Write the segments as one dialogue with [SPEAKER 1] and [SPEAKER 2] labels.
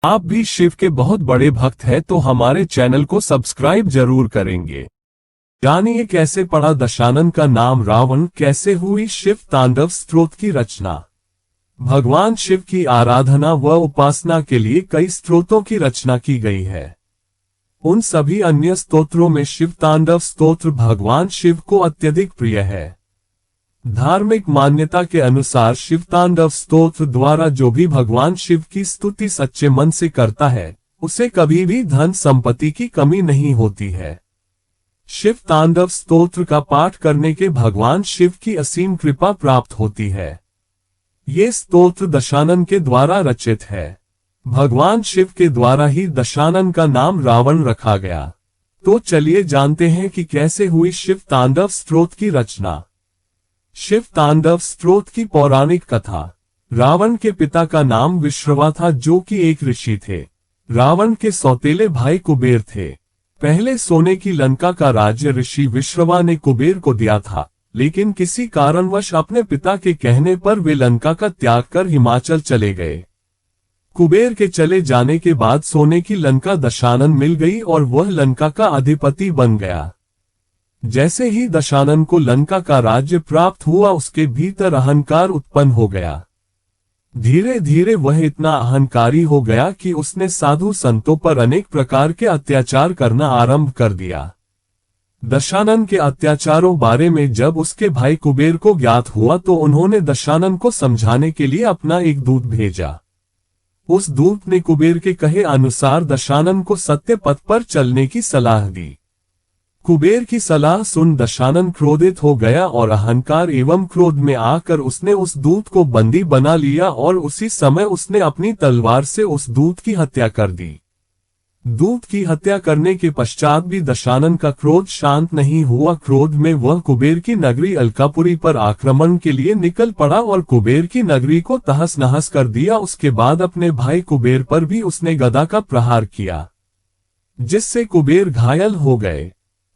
[SPEAKER 1] आप भी शिव के बहुत बड़े भक्त हैं तो हमारे चैनल को सब्सक्राइब जरूर करेंगे। जानिए कैसे पड़ा दशानन का नाम रावण, कैसे हुई शिव तांडव स्तोत्र की रचना। भगवान शिव की आराधना व उपासना के लिए कई स्तोत्रों की रचना की गई है। उन सभी अन्य स्तोत्रों में शिव तांडव स्तोत्र भगवान शिव को अत्यधिक प्रिय है। धार्मिक मान्यता के अनुसार शिव तांडव स्तोत्र द्वारा जो भी भगवान शिव की स्तुति सच्चे मन से करता है, उसे कभी भी धन संपत्ति की कमी नहीं होती है। शिव तांडव स्तोत्र का पाठ करने के भगवान शिव की असीम कृपा प्राप्त होती है। ये स्तोत्र दशानन के द्वारा रचित है। भगवान शिव के द्वारा ही दशानन का नाम रावण रखा गया। तो चलिए जानते हैं कि कैसे हुई शिव तांडव स्तोत्र की रचना। शिव तांडव स्तोत्र की पौराणिक कथा। रावण के पिता का नाम विश्रवा था, जो कि एक ऋषि थे। रावण के सौतेले भाई कुबेर थे। पहले सोने की लंका का राज्य ऋषि विश्रवा ने कुबेर को दिया था, लेकिन किसी कारणवश अपने पिता के कहने पर वे लंका का त्याग कर हिमाचल चले गए। कुबेर के चले जाने के बाद सोने की लंका दशानन मिल गई और वह लंका का अधिपति बन गया। जैसे ही दशानन को लंका का राज्य प्राप्त हुआ, उसके भीतर अहंकार उत्पन्न हो गया। धीरे धीरे वह इतना अहंकारी हो गया कि उसने साधु संतों पर अनेक प्रकार के अत्याचार करना आरंभ कर दिया। दशानन के अत्याचारों बारे में जब उसके भाई कुबेर को ज्ञात हुआ तो उन्होंने दशानन को समझाने के लिए अपना एक दूत भेजा। उस दूत ने कुबेर के कहे अनुसार दशानन को सत्य पथ पर चलने की सलाह दी। कुबेर की सलाह सुन दशानन क्रोधित हो गया और अहंकार एवं क्रोध में आकर उसने उस दूत को बंदी बना लिया और उसी समय उसने अपनी तलवार से उस दूत की हत्या कर दी। दूत की हत्या करने के पश्चात भी दशानन का क्रोध शांत नहीं हुआ। क्रोध में वह कुबेर की नगरी अलकापुरी पर आक्रमण के लिए निकल पड़ा और कुबेर की नगरी को तहस नहस कर दिया। उसके बाद अपने भाई कुबेर पर भी उसने गदा का प्रहार किया, जिससे कुबेर घायल हो गए।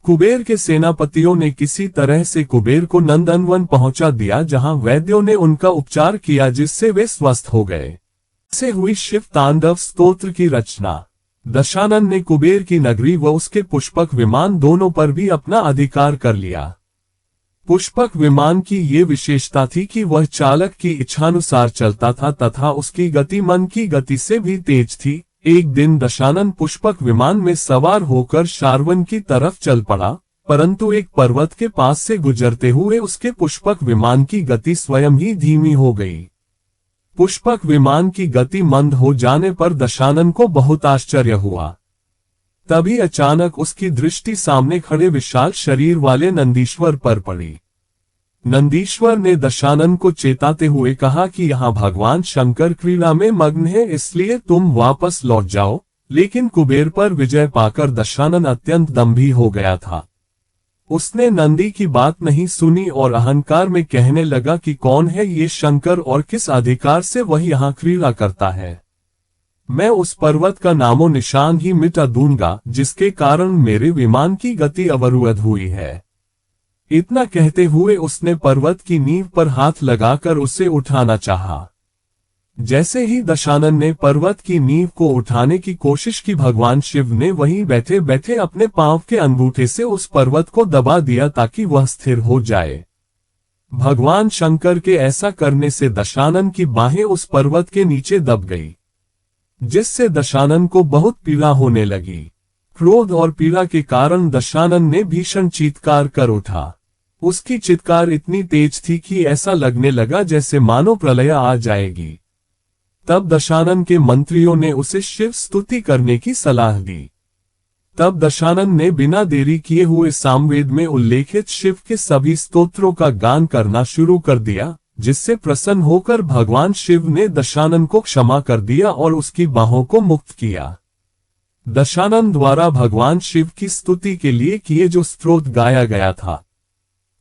[SPEAKER 1] कुबेर के सेनापतियों ने किसी तरह से कुबेर को नंदनवन पहुंचा दिया, जहां वैद्यों ने उनका उपचार किया, जिससे वे स्वस्थ हो गए। ऐसे हुई शिव तांडव स्तोत्र की रचना। दशानन ने कुबेर की नगरी व उसके पुष्पक विमान दोनों पर भी अपना अधिकार कर लिया। पुष्पक विमान की ये विशेषता थी कि वह चालक की इच्छानुसार चलता था तथा उसकी गति मन की गति से भी तेज थी। एक दिन दशानन पुष्पक विमान में सवार होकर शारवन की तरफ चल पड़ा, परंतु एक पर्वत के पास से गुजरते हुए उसके पुष्पक विमान की गति स्वयं ही धीमी हो गई। पुष्पक विमान की गति मंद हो जाने पर दशानन को बहुत आश्चर्य हुआ। तभी अचानक उसकी दृष्टि सामने खड़े विशाल शरीर वाले नंदीश्वर पर पड़ी। नंदीश्वर ने दशानन को चेताते हुए कहा कि यहाँ भगवान शंकर क्रीड़ा में मग्न है, इसलिए तुम वापस लौट जाओ। लेकिन कुबेर पर विजय पाकर दशानन अत्यंत दंभी हो गया था। उसने नंदी की बात नहीं सुनी और अहंकार में कहने लगा कि कौन है ये शंकर और किस अधिकार से वह यहाँ क्रीड़ा करता है। मैं उस पर्वत का नामो निशान ही मिटा दूंगा, जिसके कारण मेरे विमान की गति अवरुद्ध हुई है। इतना कहते हुए उसने पर्वत की नींव पर हाथ लगाकर उसे उठाना चाहा। जैसे ही दशानन ने पर्वत की नींव को उठाने की कोशिश की, भगवान शिव ने वहीं बैठे बैठे अपने पांव के अंगूठे से उस पर्वत को दबा दिया ताकि वह स्थिर हो जाए। भगवान शंकर के ऐसा करने से दशानन की बाहें उस पर्वत के नीचे दब गई, जिससे दशानन को बहुत पीड़ा होने लगी। क्रोध और पीड़ा के कारण दशानन ने भीषण चीत्कार कर उठा। उसकी चित्कार इतनी तेज थी कि ऐसा लगने लगा जैसे मानो प्रलय आ जाएगी। तब दशानन के मंत्रियों ने उसे शिव स्तुति करने की सलाह दी। तब दशानन ने बिना देरी किए हुए सामवेद में उल्लेखित शिव के सभी स्तोत्रों का गान करना शुरू कर दिया, जिससे प्रसन्न होकर भगवान शिव ने दशानन को क्षमा कर दिया और उसकी बाहों को मुक्त किया। दशानन द्वारा भगवान शिव की स्तुति के लिए किए जो स्तोत्र गाया गया था,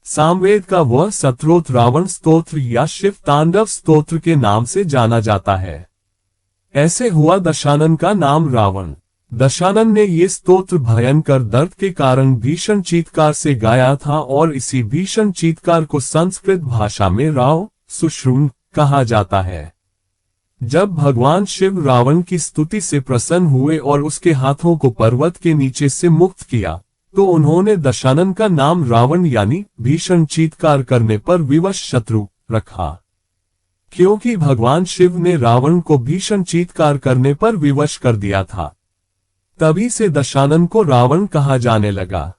[SPEAKER 1] सामवेद का वह स्तोत्र रावण स्तोत्र या शिव तांडव स्तोत्र के नाम से जाना जाता है। ऐसे हुआ दशानन का नाम रावण। दशानन ने ये स्तोत्र भयंकर दर्द के कारण भीषण चीत्कार से गाया था और इसी भीषण चीत्कार को संस्कृत भाषा में राव सुश्रुन कहा जाता है। जब भगवान शिव रावण की स्तुति से प्रसन्न हुए और उसके हाथों को पर्वत के नीचे से मुक्त किया, तो उन्होंने दशानन का नाम रावण यानी भीषण चीत्कार करने पर विवश शत्रु रखा। क्योंकि भगवान शिव ने रावण को भीषण चीत्कार करने पर विवश कर दिया था, तभी से दशानन को रावण कहा जाने लगा।